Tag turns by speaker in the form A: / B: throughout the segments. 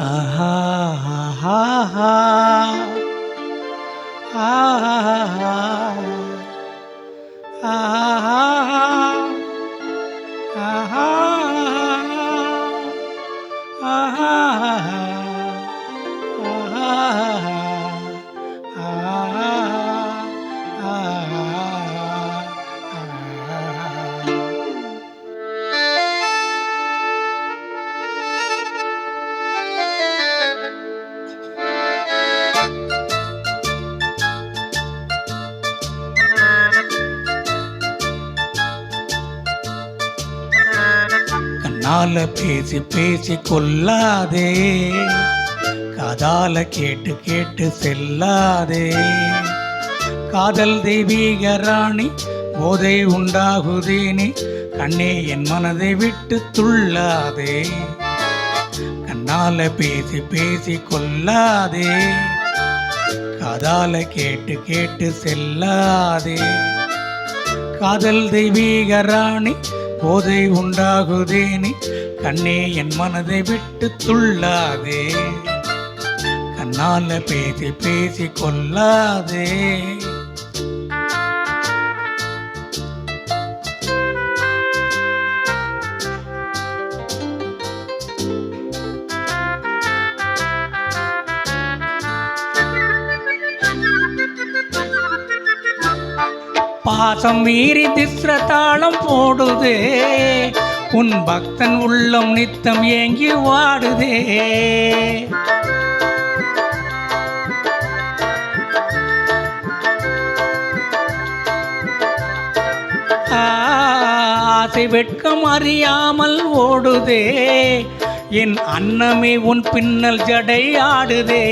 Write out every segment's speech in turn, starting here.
A: ஆஹா ஆஹா ஆஹா ஆஹா கண்ணால பேசி பேசி கொல்லாதே, காதால கேட்டு கேட்டு செல்லாதே. காதல் தெய்வீக ராணி, போதை உண்டாகுதேனே, கண்ணே என் மனதை விட்டு துள்ளாதே. கண்ணால பேசி பேசி கொல்லாதே, காதால கேட்டு கேட்டு செல்லாதே. காதல் தெய்வீக ராணி, போதை உண்டாகுதேனே, கண்ணே என் மனதை விட்டு துள்ளாதே. கண்ணால பேசி பேசி கொல்லாதே. பாசம் மீறி திஸ்ர தாளம் போடுதே, உன் பக்தன் உள்ளம் நித்தம் ஏங்கி வாடுதே. ஆசை வெட்கம் அறியாமல் ஓடுதே, என் அன்னமே உன் பின்னல் ஜடை ஆடுதே.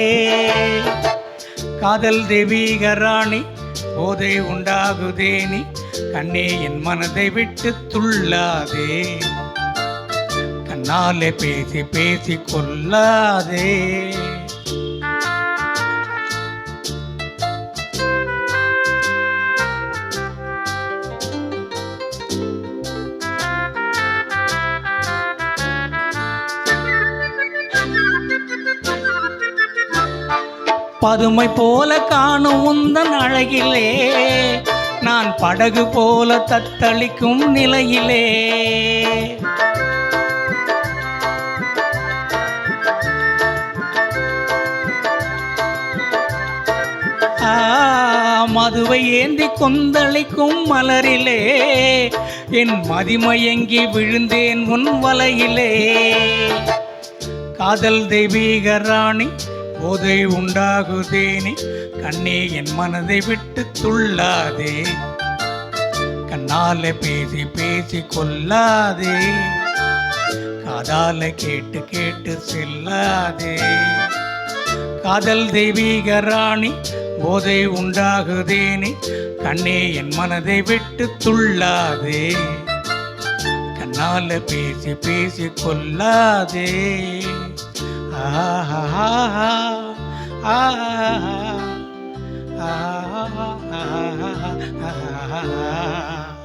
A: காதல் தெய்வீக ராணி, போதை உண்டாகுதேனே, கண்ணே என் மனதை விட்டு துள்ளாதே. கண்ணாலே பேசி பேசி கொல்லாதே. பதுமை போல காணும் உந்தன் அழகிலே, நான் படகு போல தத்தளிக்கும் நிலையிலே. மதுவை ஏந்தி கொந்தளிக்கும் மலரிலே, என் மதிமயங்கி விழுந்தேன் உன் வலையிலே. காதல் தெய்வீக ராணி, போதை உண்டாகுதேனே, கண்ணே என் மனதை விட்டு துள்ளாதே. கண்ணால பேசி பேசி கொல்லாதே, காதால கேட்டு கேட்டு செல்லாதே. காதல் தெய்வீக ராணி, போதை உண்டாகுதேனே, கண்ணே என் மனதை விட்டு துள்ளாதே. கண்ணால பேசி பேசி கொல்லாதே. ஆஹா ஆஹா ஆஹா ஆஹா ஆஹா.